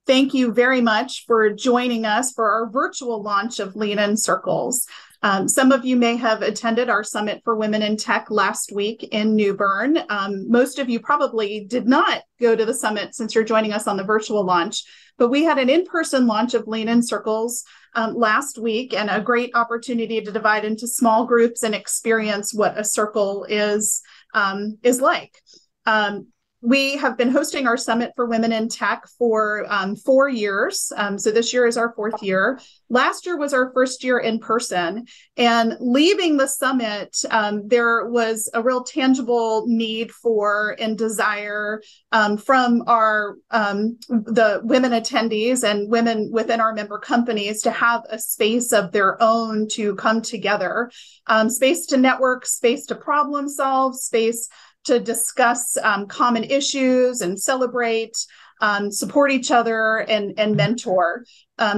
Thank you very much for joining us for our virtual launch of Lean in Circles. Some of you may have attended our Summit for Women in Tech last week in New Bern. Most of you probably did not go to the summit since you're joining us on the virtual launch, but we had an in-person launch of Lean in Circles last week, and a great opportunity to divide into small groups and experience what a circle is like. We have been hosting our Summit for Women in Tech for 4 years. So this year is our 4th year. Last year was our first year in person. And leaving the summit, there was a real tangible need for and desire from the women attendees and women within our member companies to have a space of their own to come together, space to network, space to problem solve, space to discuss common issues and celebrate, support each other and mentor.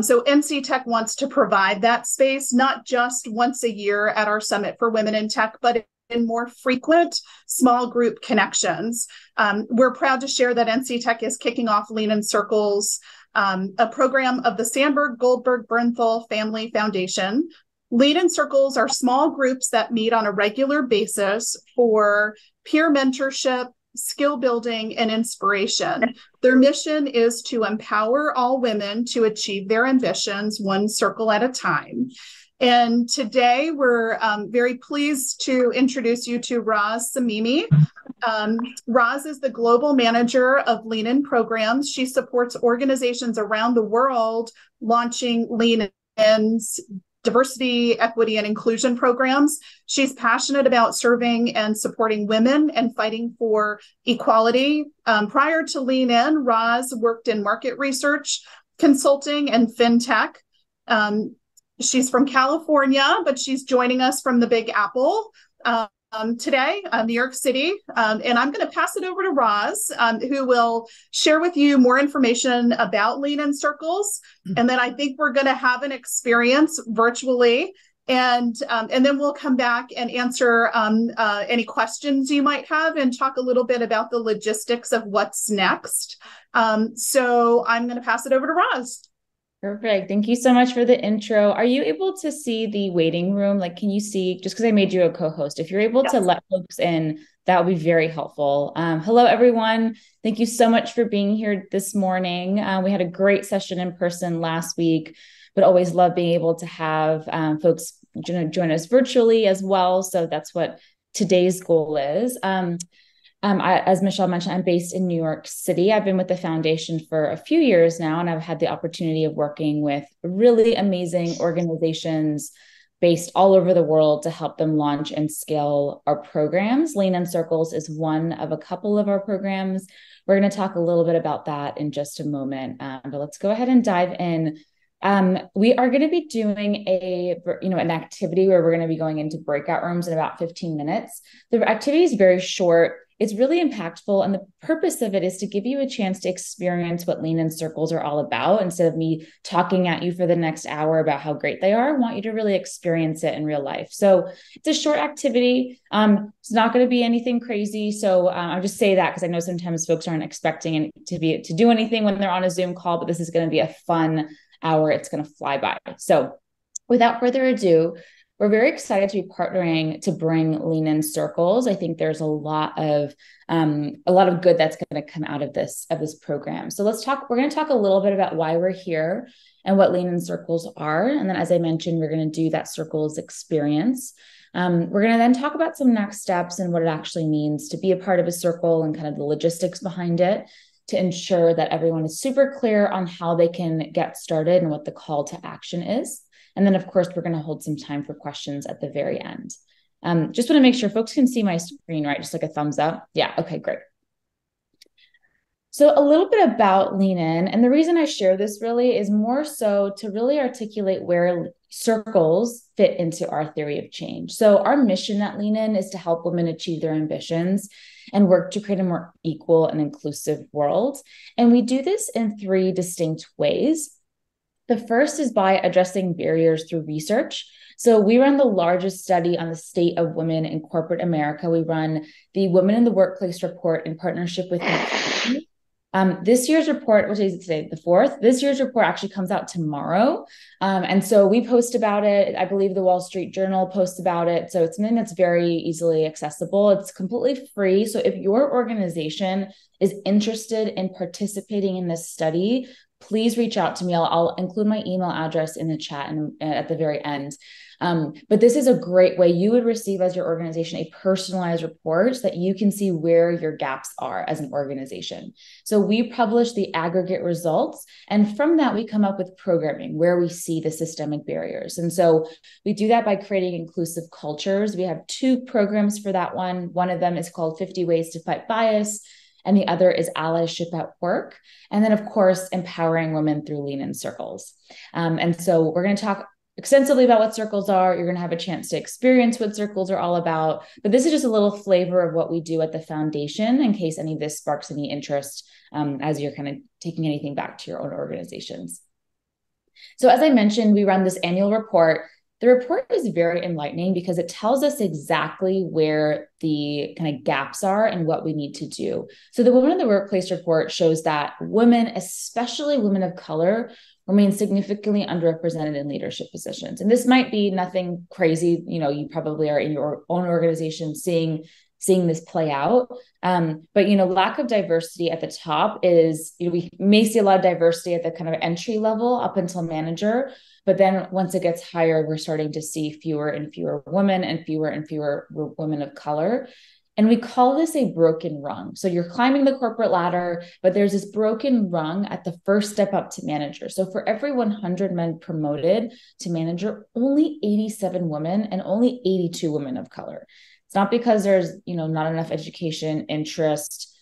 So NC Tech wants to provide that space, not just once a year at our Summit for Women in Tech, but in more frequent small group connections. We're proud to share that NC Tech is kicking off Lean in Circles, a program of the Sandberg Goldberg Bernthal Family Foundation. Lean in Circles are small groups that meet on a regular basis for peer mentorship, skill building, and inspiration. Their mission is to empower all women to achieve their ambitions one circle at a time. And today we're very pleased to introduce you to Roz Samimi. Roz is the global manager of Lean In programs. She supports organizations around the world launching Lean In's diversity, equity, and inclusion programs. She's passionate about serving and supporting women and fighting for equality. Prior to Lean In, Roz worked in market research, consulting, and fintech. She's from California, but she's joining us from the Big Apple today, New York City. And I'm going to pass it over to Roz, who will share with you more information about Lean in Circles. And then I think we're going to have an experience virtually. And then we'll come back and answer any questions you might have and talk a little bit about the logistics of what's next. So I'm going to pass it over to Roz. Perfect. Thank you so much for the intro. Are you able to see the waiting room? Like, can you see, just because I made you a co-host, if you're able to let folks in, that would be very helpful. Hello, everyone. Thank you so much for being here this morning. We had a great session in person last week, but always love being able to have folks join us virtually as well. So that's what today's goal is. As Michelle mentioned, I'm based in New York City. I've been with the foundation for a few years now, and I've had the opportunity of working with really amazing organizations based all over the world to help them launch and scale our programs. Lean in Circles is one of a couple of our programs. We're going to talk a little bit about that in just a moment, but let's go ahead and dive in. We are going to be doing an activity where we're going to be going into breakout rooms in about 15 minutes. The activity is very short. It's really impactful. And the purpose of it is to give you a chance to experience what Lean in Circles are all about. Instead of me talking at you for the next hour about how great they are, I want you to really experience it in real life. So it's a short activity. It's not going to be anything crazy. So I'll just say that because I know sometimes folks aren't expecting to do anything when they're on a Zoom call, but this is going to be a fun hour. It's going to fly by. So without further ado, we're very excited to be partnering to bring Lean in Circles. I think there's a lot of good that's going to come out of this program. So we're going to talk a little bit about why we're here and what Lean in Circles are. And then, as I mentioned, we're going to do that Circles experience. We're going to then talk about some next steps and what it actually means to be a part of a circle and kind of the logistics behind it, to ensure that everyone is super clear on how they can get started and what the call to action is. And then, of course, we're going to hold some time for questions at the very end. Just want to make sure folks can see my screen, right? Just like a thumbs up. Yeah. Okay, great. So a little bit about Lean In. And the reason I share this really is more so to really articulate where circles fit into our theory of change. So our mission at Lean In is to help women achieve their ambitions and work to create a more equal and inclusive world. And we do this in 3 distinct ways. The first is by addressing barriers through research. So we run the largest study on the state of women in corporate America. We run the Women in the Workplace report in partnership with McKinsey. This year's report, which is today, the 4th, this year's report actually comes out tomorrow. And so we post about it. I believe the Wall Street Journal posts about it. So it's something that's very easily accessible. It's completely free. So if your organization is interested in participating in this study, please reach out to me. I'll include my email address in the chat and at the very end. But this is a great way. You would receive as your organization a personalized report so that you can see where your gaps are as an organization. So we publish the aggregate results, and from that we come up with programming where we see the systemic barriers. And so we do that by creating inclusive cultures. We have 2 programs for that one. One of them is called 50 Ways to Fight Bias, and the other is allyship at work. And then, of course, empowering women through Lean In Circles. And so we're going to talk extensively about what circles are. You're going to have a chance to experience what circles are all about. But this is just a little flavor of what we do at the foundation in case any of this sparks any interest as you're kind of taking anything back to your own organizations. So as I mentioned, we run this annual report. The report is very enlightening because it tells us exactly where the kind of gaps are and what we need to do. So the Women in the Workplace report shows that women, especially women of color, remain significantly underrepresented in leadership positions. And this might be nothing crazy. You probably are in your own organization seeing this play out. But, lack of diversity at the top is, we may see a lot of diversity at the kind of entry level up until manager. But then once it gets higher, we're starting to see fewer and fewer women and fewer women of color. And we call this a broken rung. So you're climbing the corporate ladder, but there's this broken rung at the first step up to manager. So for every 100 men promoted to manager, only 87 women and only 82 women of color. It's not because there's, not enough education, interest,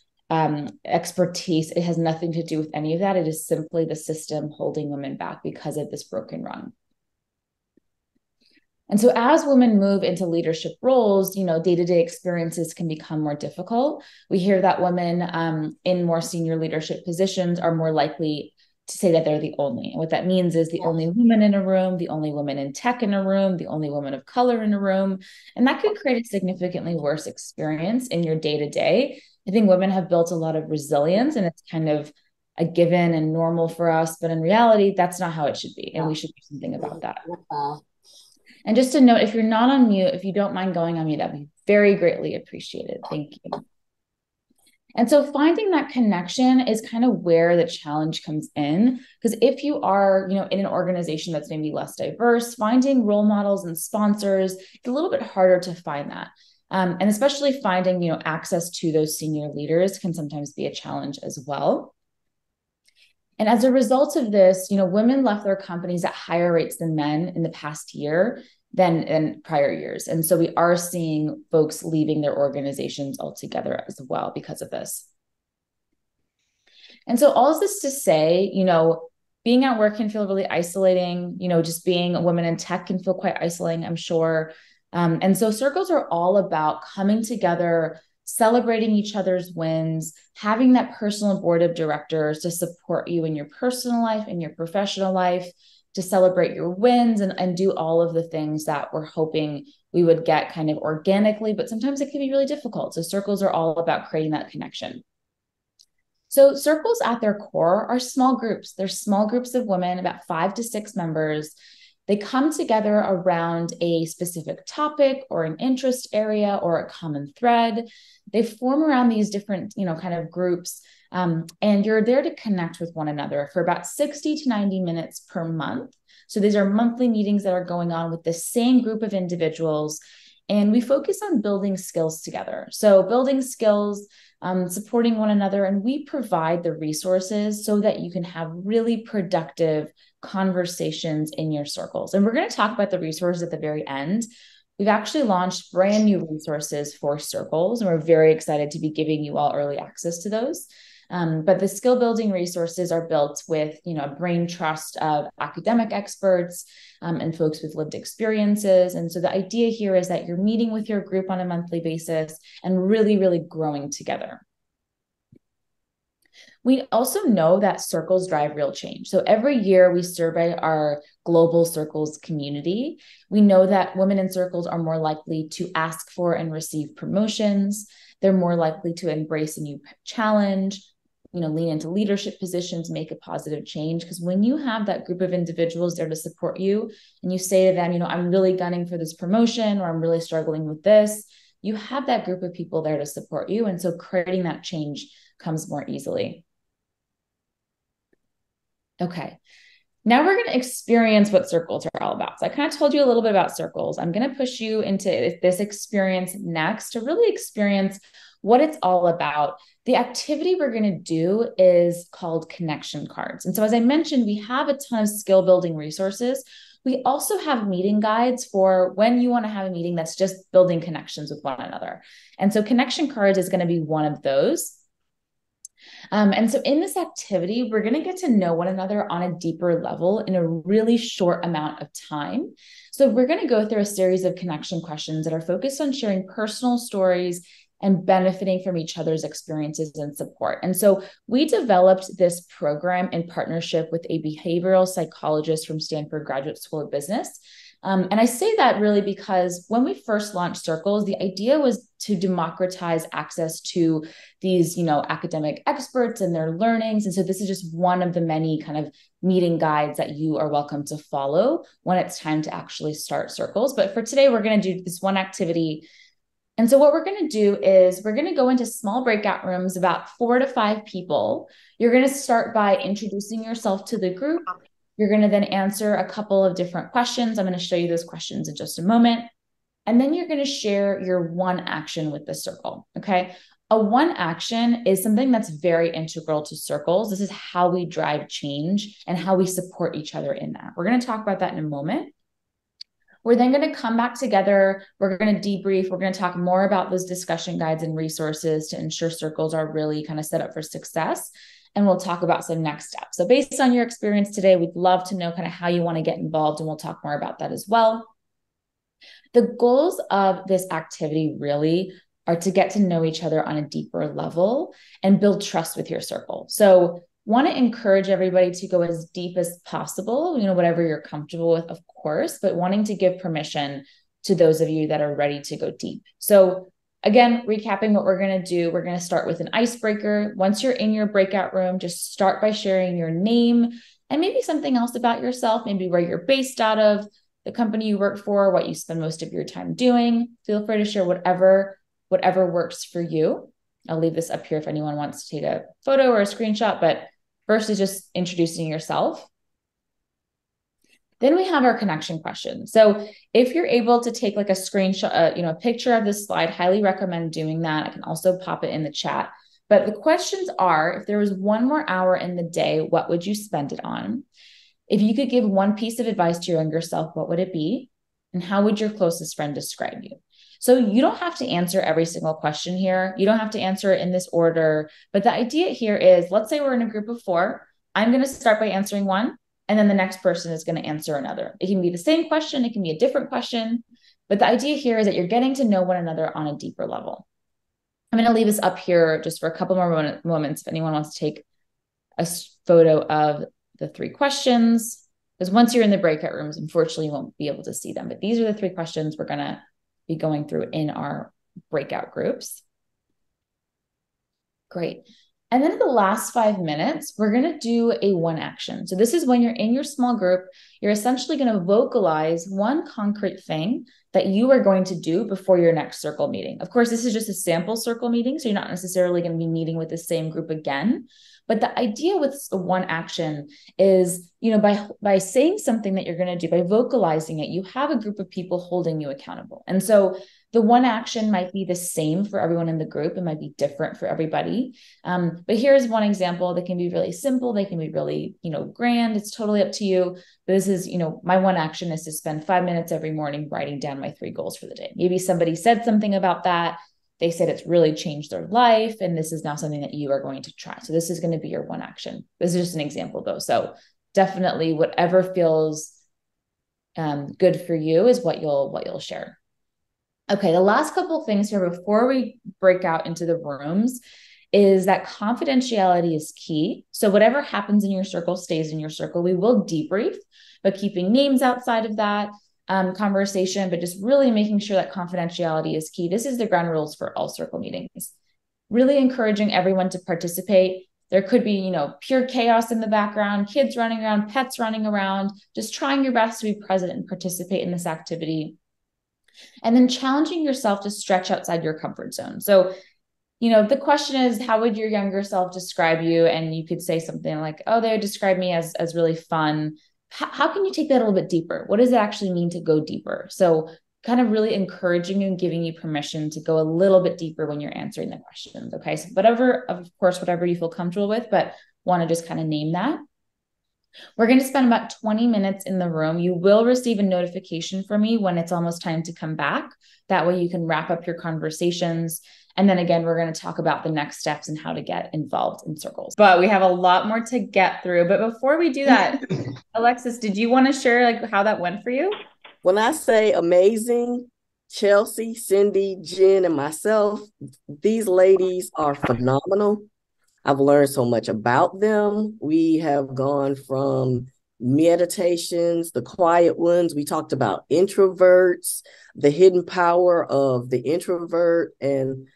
expertise. It has nothing to do with any of that. It is simply the system holding women back because of this broken rung. And so as women move into leadership roles, day-to-day experiences can become more difficult. We hear that women in more senior leadership positions are more likely to say that they're the only. And what that means is the only woman in a room, the only woman in tech in a room, the only woman of color in a room. And that could create a significantly worse experience in your day-to-day. I think women have built a lot of resilience, and it's kind of a given and normal for us. But in reality, that's not how it should be. And we should do something about that. And just to note, if you're not on mute, if you don't mind going on mute, that'd be very greatly appreciated. Thank you. And so finding that connection is kind of where the challenge comes in. Because if you are, in an organization that's maybe less diverse, finding role models and sponsors, it's a little bit harder to find that. And especially finding, access to those senior leaders can sometimes be a challenge as well. And as a result of this, women left their companies at higher rates than men in the past year than in prior years. And so we are seeing folks leaving their organizations altogether as well because of this. And so all of this to say, being at work can feel really isolating. Just being a woman in tech can feel quite isolating, I'm sure. And so circles are all about coming together, celebrating each other's wins, having that personal board of directors to support you in your personal life, in your professional life, to celebrate your wins and do all of the things that we're hoping we would get kind of organically, but sometimes it can be really difficult. So circles are all about creating that connection. So circles at their core are small groups. They're small groups of women, about 5 to 6 members. They come together around a specific topic or an interest area or a common thread. They form around these different, kind of groups, and you're there to connect with one another for about 60 to 90 minutes per month. So these are monthly meetings that are going on with the same group of individuals, and we focus on building skills together. So building skills, supporting one another, and we provide the resources so that you can have really productive conversations in your circles. And we're going to talk about the resources at the very end. We've actually launched brand new resources for circles, and we're very excited to be giving you all early access to those. But the skill building resources are built with, a brain trust of academic experts and folks with lived experiences. And so the idea here is that you're meeting with your group on a monthly basis and really, really growing together. We also know that circles drive real change. So every year we survey our global circles community. We know that women in circles are more likely to ask for and receive promotions. They're more likely to embrace a new challenge. lean into leadership positions, make a positive change. Because when you have that group of individuals there to support you, and you say to them, I'm really gunning for this promotion, or I'm really struggling with this, you have that group of people there to support you. And so creating that change comes more easily. Okay. Now we're going to experience what circles are all about. So I kind of told you a little bit about circles. I'm going to push you into this experience next to really experience what it's all about. The activity we're going to do is called connection cards. And so, as I mentioned, we have a ton of skill building resources. We also have meeting guides for when you want to have a meeting that's just building connections with one another. And so connection cards is going to be one of those. And so in this activity, we're going to get to know one another on a deeper level in a really short amount of time. So we're going to go through a series of connection questions that are focused on sharing personal stories and benefiting from each other's experiences and support. And so we developed this program in partnership with a behavioral psychologist from Stanford Graduate School of Business. And I say that really because when we first launched Circles, the idea was to democratize access to these, academic experts and their learnings. And so this is just one of the many kind of meeting guides that you are welcome to follow when it's time to actually start Circles. But for today, we're going to do this one activity. And so what we're going to do is we're going to go into small breakout rooms, about 4 to 5 people. You're going to start by introducing yourself to the group. You're going to then answer a couple of different questions. I'm going to show you those questions in just a moment. And then you're going to share your one action with the circle. Okay. A one action is something that's very integral to Circles. This is how we drive change and how we support each other in that. We're going to talk about that in a moment. We're then going to come back together. We're going to debrief. We're going to talk more about those discussion guides and resources to ensure Circles are really kind of set up for success. And we'll talk about some next steps. So based on your experience today, we'd love to know kind of how you want to get involved, and we'll talk more about that as well. The goals of this activity really are to get to know each other on a deeper level and build trust with your circle. So want to encourage everybody to go as deep as possible, whatever you're comfortable with, of course, but wanting to give permission to those of you that are ready to go deep. So again, recapping what we're going to do, we're going to start with an icebreaker. Once you're in your breakout room, just start by sharing your name and maybe something else about yourself, maybe where you're based out of, the company you work for, what you spend most of your time doing. Feel free to share whatever works for you. I'll leave this up here if anyone wants to take a photo or a screenshot, but first is just introducing yourself. Then we have our connection questions. So if you're able to take like a screenshot, a picture of this slide, highly recommend doing that. I can also pop it in the chat. But the questions are, if there was 1 more hour in the day, what would you spend it on? If you could give one piece of advice to your younger self, what would it be? And how would your closest friend describe you? So you don't have to answer every single question here. You don't have to answer it in this order. But the idea here is, let's say we're in a group of 4. I'm going to start by answering one, and then the next person is going to answer another. It can be the same question. It can be a different question. But the idea here is that you're getting to know one another on a deeper level. I'm going to leave this up here just for a couple more moments if anyone wants to take a photo of the 3 questions. Because once you're in the breakout rooms, unfortunately, you won't be able to see them. But these are the 3 questions we're going to be going through in our breakout groups. Great. And then in the last 5 minutes, we're going to do a one action. So this is when you're in your small group, you're essentially going to vocalize one concrete thing that you are going to do before your next circle meeting. Of course, this is just a sample circle meeting, so you're not necessarily going to be meeting with the same group again. But the idea with one action is, by saying something that you're going to do, by vocalizing it, you have a group of people holding you accountable. And so the one action might be the same for everyone in the group. It might be different for everybody. But here's one example that can be really simple. They can be really, grand. It's totally up to you. But this is, my one action is to spend 5 minutes every morning writing down my 3 goals for the day. Maybe somebody said something about that. They said it's really changed their life, and this is now something that you are going to try. So this is going to be your one action. This is just an example though. So definitely whatever feels good for you is what you'll share. Okay, the last couple of things here before we break out into the rooms is that confidentiality is key. So whatever happens in your circle stays in your circle. We will debrief, but keeping names outside of that conversation, but just really making sure that confidentiality is key. This is the ground rules for all circle meetings. Really encouraging everyone to participate. There could be, you know, pure chaos in the background, kids running around, pets running around, just trying your best to be present and participate in this activity. And then challenging yourself to stretch outside your comfort zone. So, you know, the question is, how would your younger self describe you? And you could say something like, oh, they would describe me as really fun. How can you take that a little bit deeper? What does it actually mean to go deeper? So kind of really encouraging you and giving you permission to go a little bit deeper when you're answering the questions. Okay. So whatever, of course, whatever you feel comfortable with, but want to just kind of name that. We're going to spend about 20 minutes in the room. You will receive a notification from me when it's almost time to come back. That way you can wrap up your conversations. And then again, we're going to talk about the next steps and how to get involved in circles. But we have a lot more to get through. But before we do that, Alexis, did you want to share like how that went for you? When I say amazing, Chelsea, Cindy, Jen, and myself, these ladies are phenomenal. I've learned so much about them. We have gone from meditations, the quiet ones. We talked about introverts, the hidden power of the introvert, and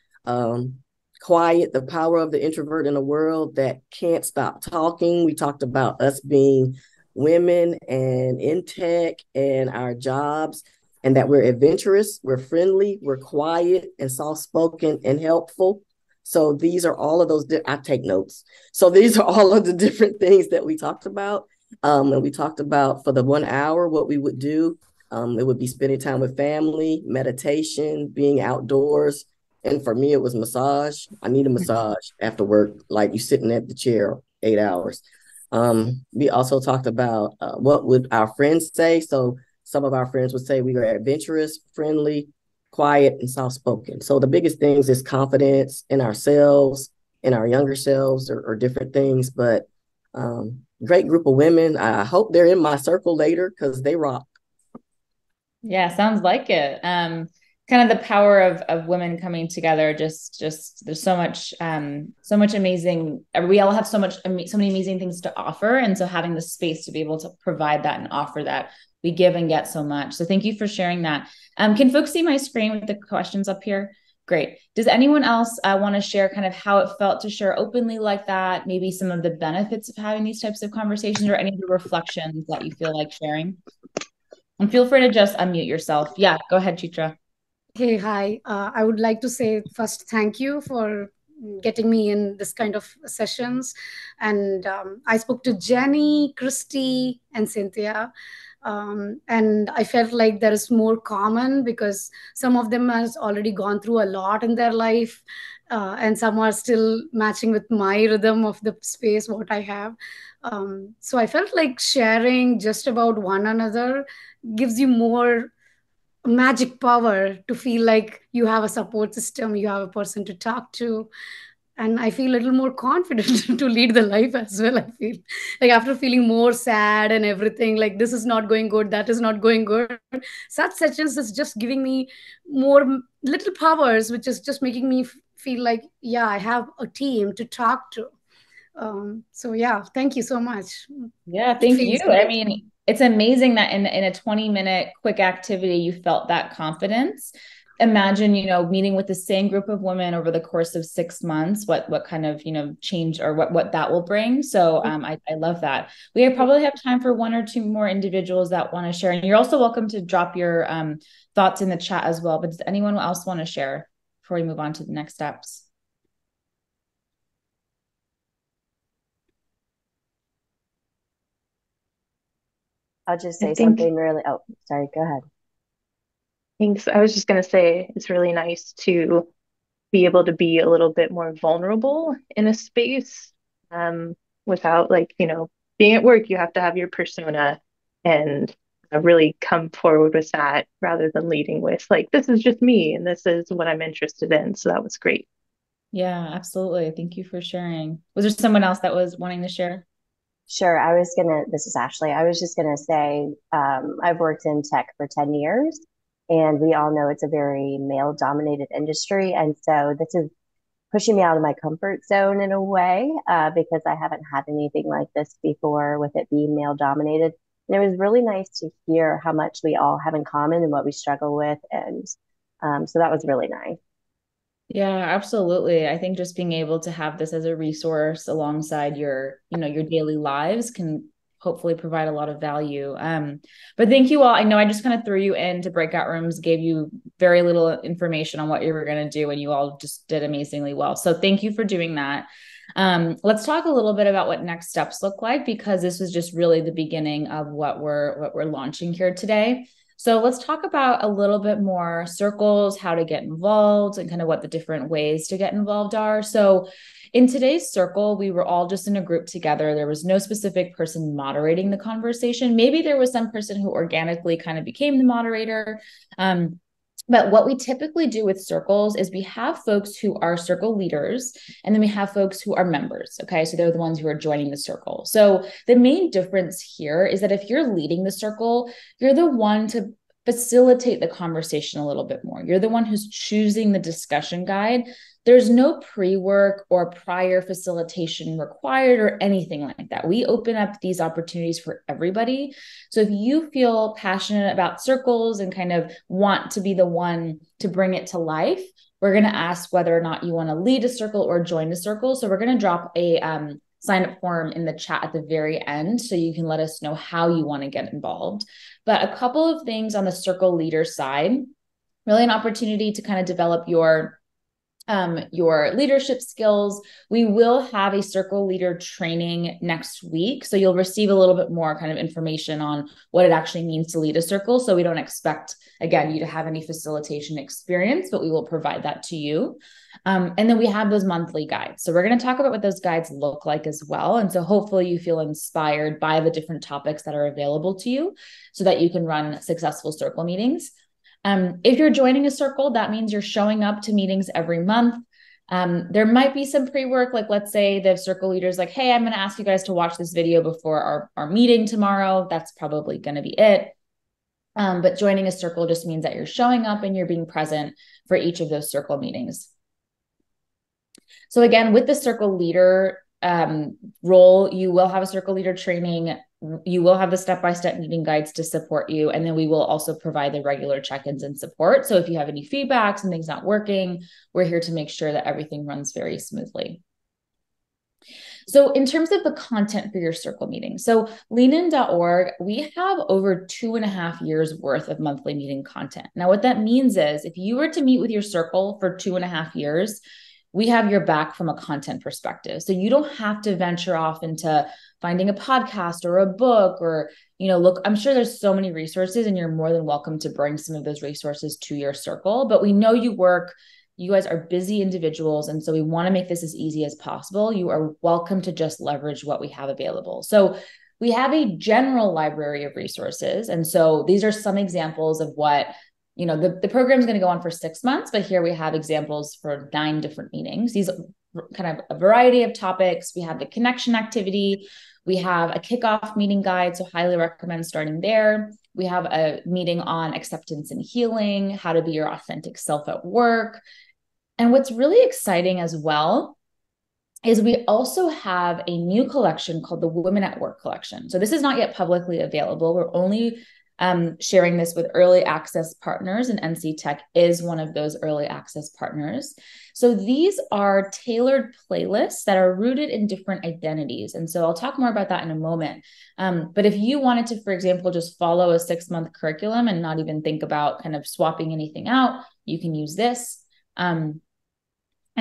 quiet, the power of the introvert in a world that can't stop talking. We talked about us being women and in tech and our jobs, and that we're adventurous, we're friendly, we're quiet and soft-spoken and helpful. So these are all of those, I take notes. So these are all of the different things that we talked about. And we talked about for the 1 hour, what we would do. It would be spending time with family, meditation, being outdoors. And for me, it was massage. I need a massage after work, like you sitting at the chair 8 hours. We also talked about what would our friends say. So some of our friends would say we were adventurous, friendly, quiet, and soft-spoken. So the biggest things is confidence in ourselves, in our younger selves, or different things. But great group of women. I hope they're in my circle later because they rock. Yeah, sounds like it. Kind of the power of women coming together. Just there's so much amazing. We all have so many amazing things to offer, and so having the space to be able to provide that and offer that, we give and get so much. So thank you for sharing that. Can folks see my screen with the questions up here? Great. Does anyone else want to share kind of how it felt to share openly like that? Maybe some of the benefits of having these types of conversations, or any of the reflections that you feel like sharing? And feel free to just unmute yourself. Yeah, go ahead, Chitra. Hey, hi. I would like to say first, thank you for getting me in this kind of sessions. And I spoke to Jenny, Christy, and Cynthia. And I felt like there is more common because some of them has already gone through a lot in their life. And some are still matching with my rhythm of the space, what I have. So I felt like sharing just about one another gives you more magic power to feel like you have a support system, you have a person to talk to. And I feel a little more confident to lead the life as well. I feel like after feeling more sad and everything, like this is not going good, that is not going good, such sessions is just giving me more little powers, which is just making me feel like, yeah, I have a team to talk to. So yeah, thank you so much. Yeah, thank you. I mean, it's amazing that in a 20-minute quick activity, you felt that confidence. Imagine, you know, meeting with the same group of women over the course of 6 months, what kind of, you know, change or what that will bring. So I love that. We probably have time for 1 or 2 more individuals that want to share. And you're also welcome to drop your thoughts in the chat as well. But does anyone else want to share before we move on to the next steps? I'll just say something really, oh, sorry, go ahead. Thanks. I was just going to say it's really nice to be able to be a little bit more vulnerable in a space without, like, you know, being at work, you have to have your persona and really come forward with that rather than leading with like, this is just me and this is what I'm interested in. So that was great. Yeah, absolutely. Thank you for sharing. Was there someone else that was wanting to share? Sure. This is Ashley. I was just going to say, I've worked in tech for 10 years and we all know it's a very male dominated industry. And so this is pushing me out of my comfort zone in a way, because I haven't had anything like this before with it being male dominated. And it was really nice to hear how much we all have in common and what we struggle with. And so that was really nice. Yeah, absolutely. I think just being able to have this as a resource alongside your, your daily lives can hopefully provide a lot of value. But thank you all. I know I just kind of threw you into breakout rooms, gave you very little information on what you were going to do, and you all just did amazingly well. So thank you for doing that. Let's talk a little bit about what next steps look like, because this was just really the beginning of what we're launching here today. So let's talk about a little bit more circles, how to get involved, and kind of what the different ways to get involved are. So in today's circle, we were all just in a group together. There was no specific person moderating the conversation. Maybe there was some person who organically kind of became the moderator. But what we typically do with circles is we have folks who are circle leaders, and then we have folks who are members. Okay. So they're the ones who are joining the circle. So the main difference here is that if you're leading the circle, you're the one to facilitate the conversation a little bit more. You're the one who's choosing the discussion guide. There's no pre-work or prior facilitation required or anything like that. We open up these opportunities for everybody. So if you feel passionate about circles and kind of want to be the one to bring it to life, we're going to ask whether or not you want to lead a circle or join a circle. So we're going to drop a sign up form in the chat at the very end, so you can let us know how you want to get involved. But a couple of things on the circle leader side, really an opportunity to kind of develop your leadership skills. We will have a circle leader training next week. So you'll receive a little bit more kind of information on what it actually means to lead a circle. So we don't expect, again, you to have any facilitation experience, but we will provide that to you. And then we have those monthly guides. So we're going to talk about what those guides look like as well. And so hopefully you feel inspired by the different topics that are available to you so that you can run successful circle meetings. If you're joining a circle, that means you're showing up to meetings every month. There might be some pre-work, like let's say the circle leader's like, hey, I'm going to ask you guys to watch this video before our meeting tomorrow. That's probably going to be it. But joining a circle just means that you're showing up and you're being present for each of those circle meetings. So again, with the circle leader role, you will have a circle leader training. You will have the step-by-step meeting guides to support you. And then we will also provide the regular check-ins and support. So if you have any feedbacks and things not working, we're here to make sure that everything runs very smoothly. So in terms of the content for your circle meeting, so leanin.org, we have over 2.5 years worth of monthly meeting content. Now, what that means is if you were to meet with your circle for 2.5 years, we have your back from a content perspective. So you don't have to venture off into finding a podcast or a book or, look, I'm sure there's so many resources and you're more than welcome to bring some of those resources to your circle. But we know you guys are busy individuals. And so we want to make this as easy as possible. You are welcome to just leverage what we have available. So we have a general library of resources. And so these are some examples of what the program is going to go on for 6 months, but here we have examples for 9 different meetings. These are kind of a variety of topics. We have the connection activity. We have a kickoff meeting guide, so highly recommend starting there. We have a meeting on acceptance and healing, how to be your authentic self at work. And what's really exciting as well is we also have a new collection called the Women at Work collection. So this is not yet publicly available. We're only sharing this with early access partners, and NC Tech is one of those early access partners. So these are tailored playlists that are rooted in different identities. And so I'll talk more about that in a moment. But if you wanted to, for example, just follow a 6-month curriculum and not even think about kind of swapping anything out, you can use this. And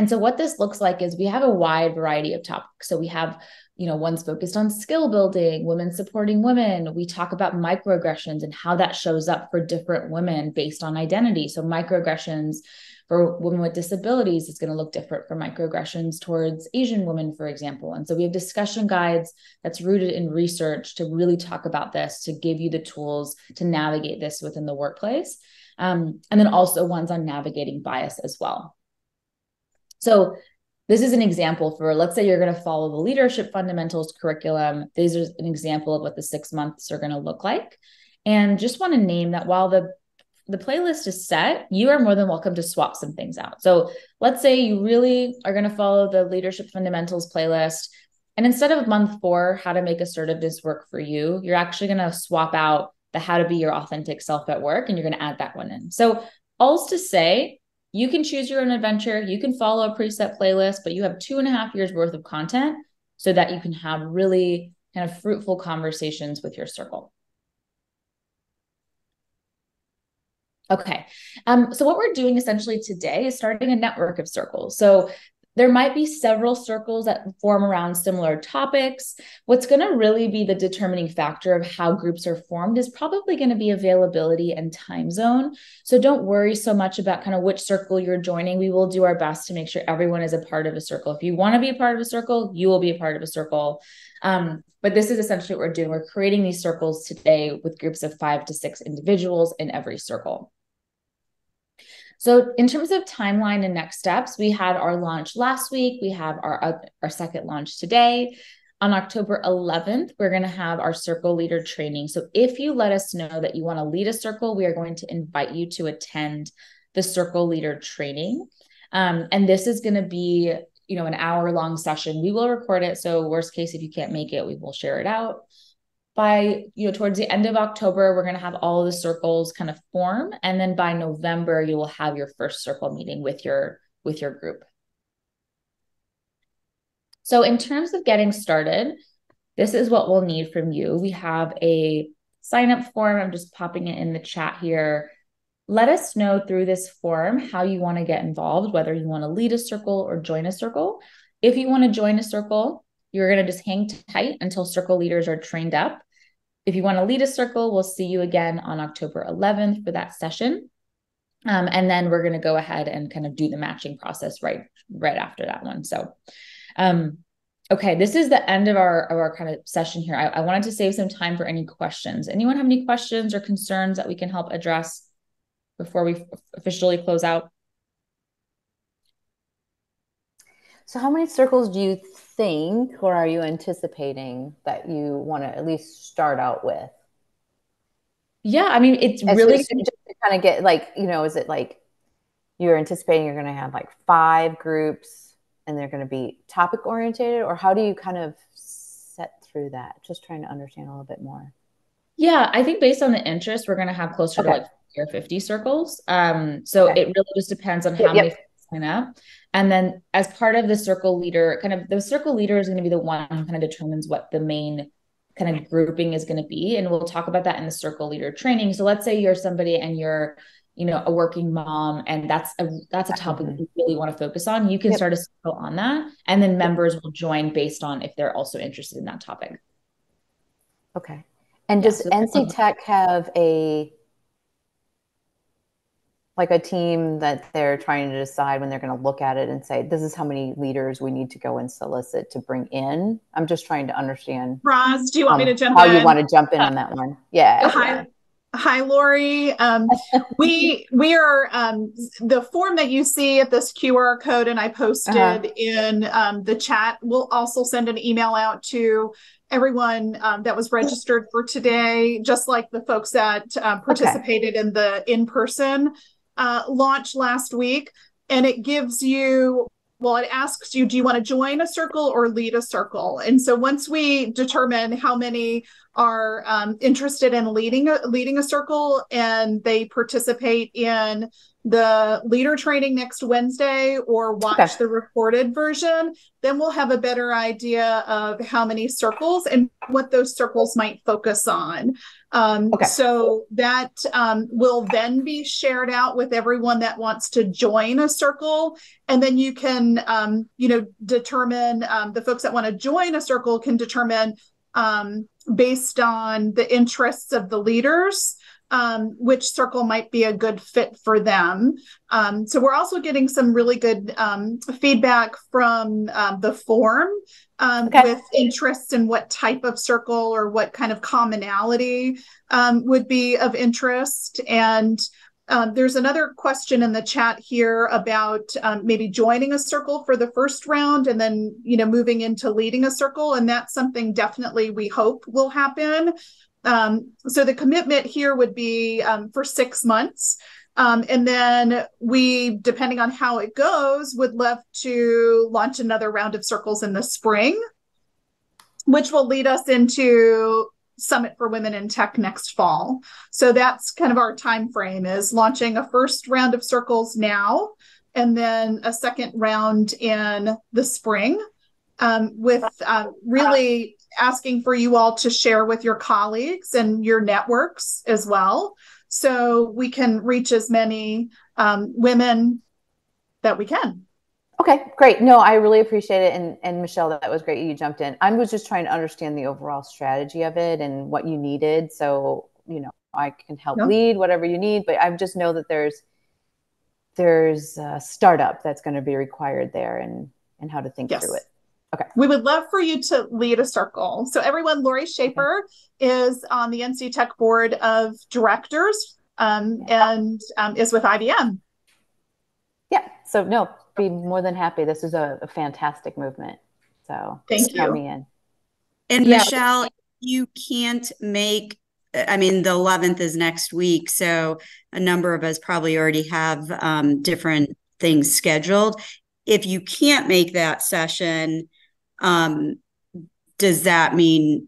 so what this looks like is we have a wide variety of topics. So we have one's focused on skill building, women supporting women. We talk about microaggressions and how that shows up for different women based on identity. So microaggressions for women with disabilities is going to look different from microaggressions towards Asian women, for example. And so we have discussion guides that's rooted in research to really talk about this, to give you the tools to navigate this within the workplace. And then also ones on navigating bias as well. So this is an example for, let's say you're going to follow the leadership fundamentals curriculum. These are an example of what the 6 months are going to look like. And just want to name that while the playlist is set, you are more than welcome to swap some things out. So let's say you really are going to follow the leadership fundamentals playlist. And instead of month 4, how to make assertiveness work for you, you're actually going to swap out the how to be your authentic self at work, and you're going to add that one in. So all's to say, You can choose your own adventure. You can follow a preset playlist, but you have 2.5 years worth of content so that you can have really kind of fruitful conversations with your circle. Okay. So what we're doing essentially today is starting a network of circles. So there might be several circles that form around similar topics. What's going to really be the determining factor of how groups are formed is probably going to be availability and time zone. So don't worry so much about kind of which circle you're joining. We will do our best to make sure everyone is a part of a circle. If you want to be a part of a circle, you will be a part of a circle. But this is essentially what we're doing. We're creating these circles today with groups of 5 to 6 individuals in every circle. So in terms of timeline and next steps, we had our launch last week. We have our second launch today. On October 11th, we're going to have our circle leader training. So if you let us know that you want to lead a circle, we are going to invite you to attend the circle leader training. And this is going to be, an hour-long session. We will record it. So worst case, if you can't make it, we will share it out. By, towards the end of October, we're going to have all the circles kind of form. And then by November, you will have your first circle meeting with your group. So in terms of getting started, this is what we'll need from you. We have a sign-up form. I'm just popping it in the chat here. Let us know through this form how you want to get involved, whether you want to lead a circle or join a circle. If you want to join a circle, you're going to just hang tight until circle leaders are trained up. If you want to lead a circle, we'll see you again on October 11th for that session. And then we're going to go ahead and kind of do the matching process right after that one. So, okay, this is the end of our kind of session here. I wanted to save some time for any questions. Anyone have any questions or concerns that we can help address before we officially close out? So how many circles do you think, or are you anticipating that you want to at least start out with? Yeah, I mean, it's really just to kind of get is it like you're anticipating you're going to have like 5 groups and they're going to be topic oriented, or how do you kind of set through that? Just trying to understand a little bit more. Yeah, I think based on the interest, we're going to have closer to like 40 or 50 circles. So it really just depends on how many sign up. And then as part of the circle leader, the circle leader is going to be the one who kind of determines what the main kind of grouping is going to be. And we'll talk about that in the circle leader training. So let's say you're somebody and you're, a working mom, and that's a topic that you really want to focus on. You can start a circle on that. And then members will join based on if they're also interested in that topic. Okay. And does NC Tech have a team that they're trying to decide when they're going to look at it and say, this is how many leaders we need to go and solicit to bring in? I'm just trying to understand. Roz, do you want me to jump in? How you want to jump in on that one? Yeah. Hi, Lori. We are the form that you see at this QR code, and I posted in the chat. We'll also send an email out to everyone that was registered for today, just like the folks that participated in the in-person launch last week. And it gives you, it asks you, do you want to join a circle or lead a circle? And so once we determine how many are interested in leading a circle and they participate in the leader training next Wednesday or watch the recorded version, then we'll have a better idea of how many circles and what those circles might focus on. So that will then be shared out with everyone that wants to join a circle. And then you can, determine the folks that want to join a circle can determine based on the interests of the leaders, which circle might be a good fit for them. So we're also getting some really good feedback from the form with interests in what type of circle or what kind of commonality would be of interest. And there's another question in the chat here about maybe joining a circle for the first round and then, moving into leading a circle. And that's something definitely we hope will happen. So the commitment here would be for 6 months. And then we, depending on how it goes, would love to launch another round of circles in the spring, which will lead us into Summit for Women in Tech next fall. So that's kind of our time frame, is launching a first round of circles now, and then a second round in the spring, with really asking for you all to share with your colleagues and your networks as well, so we can reach as many women that we can. Okay, great. No, I really appreciate it. And Michelle, that was great. You jumped in. I was just trying to understand the overall strategy of it and what you needed. So, I can help lead whatever you need, but I just know that there's a startup that's going to be required there, and how to think through it. Okay. We would love for you to lead a circle. So everyone, Lori Schaefer is on the NC Tech Board of Directors, and is with IBM. Yeah. So no, be more than happy. This is a fantastic movement. So thank you. Count me in. And Michelle, you can't make, the 11th is next week. So a number of us probably already have different things scheduled. If you can't make that session, does that mean,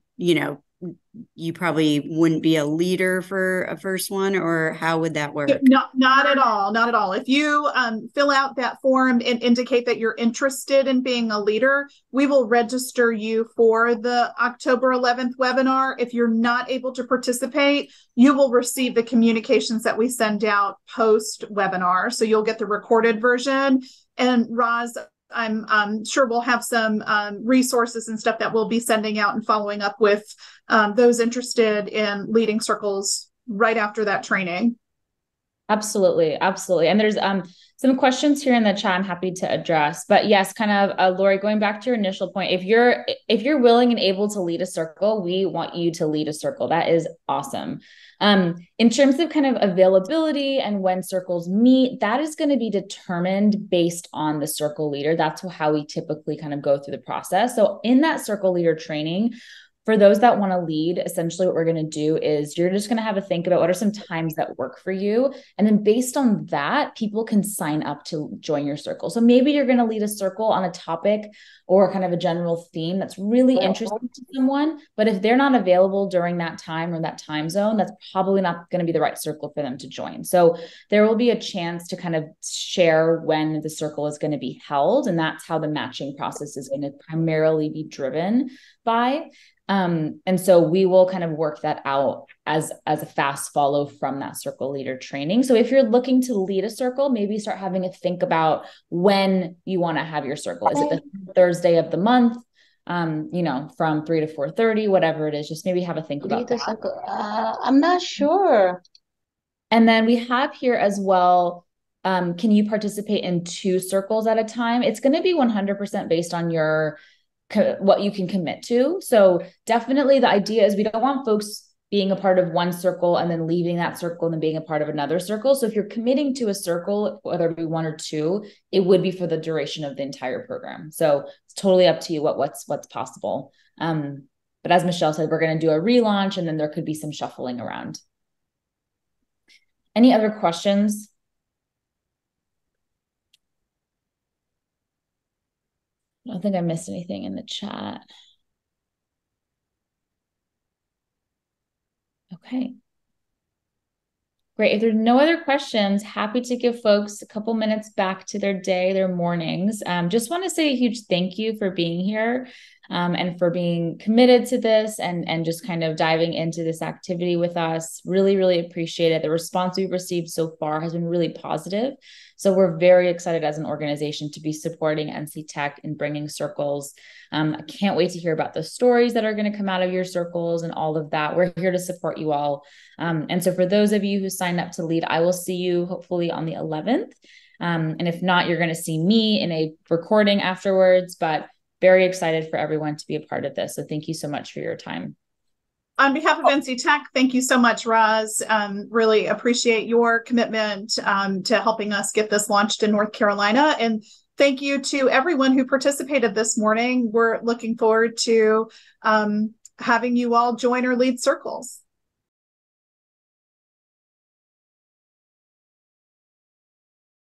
you probably wouldn't be a leader for a first one, or how would that work? Not at all. Not at all. If you fill out that form and indicate that you're interested in being a leader, we will register you for the October 11th webinar. If you're not able to participate, you will receive the communications that we send out post webinar. So you'll get the recorded version. And Roz, I'm sure we'll have some resources and stuff that we'll be sending out and following up with those interested in leading circles right after that training. Absolutely. Absolutely. And there's some questions here in the chat I'm happy to address. But yes, kind of, Lori, going back to your initial point, if you're willing and able to lead a circle, we want you to lead a circle. That is awesome. In terms of kind of availability and when circles meet, that is going to be determined based on the circle leader. That's how we typically kind of go through the process. So in that circle leader training, for those that want to lead, essentially what we're going to do is you're just going to have a think about what are some times that work for you. And then based on that, people can sign up to join your circle. So maybe you're going to lead a circle on a topic or kind of a general theme that's really interesting to someone. But if they're not available during that time or that time zone, that's probably not going to be the right circle for them to join. So there will be a chance to kind of share when the circle is going to be held. And that's how the matching process is going to primarily be driven by. And so we will kind of work that out as a fast follow from that circle leader training. So if you're looking to lead a circle, maybe start having a think about when you want to have your circle. Is it the Thursday of the month? From 3 to 4:30, whatever it is, just maybe have a think about that. I'm not sure. And then we have here as well, can you participate in 2 circles at a time? It's going to be 100% based on what you can commit to. So definitely the idea is we don't want folks being a part of one circle and then leaving that circle and then being a part of another circle. So if you're committing to a circle, whether it be 1 or 2, it would be for the duration of the entire program. So it's totally up to you what's possible. But as Michelle said, we're going to do a relaunch and then there could be some shuffling around. Any other questions? I don't think I missed anything in the chat. Okay. Great. If there's no other questions, happy to give folks a couple minutes back to their day, their mornings. Just want to say a huge thank you for being here and for being committed to this and just kind of diving into this activity with us. Really, really appreciate it. The response we've received so far has been really positive. So we're very excited as an organization to be supporting NC Tech in bringing circles. I can't wait to hear about the stories that are going to come out of your circles and all of that. We're here to support you all. And so for those of you who signed up to lead, I will see you hopefully on the 11th. And if not, you're going to see me in a recording afterwards, but very excited for everyone to be a part of this. So thank you so much for your time. On behalf of NC Tech, thank you so much, Roz. Really appreciate your commitment to helping us get this launched in North Carolina. And thank you to everyone who participated this morning. We're looking forward to having you all join or lead circles.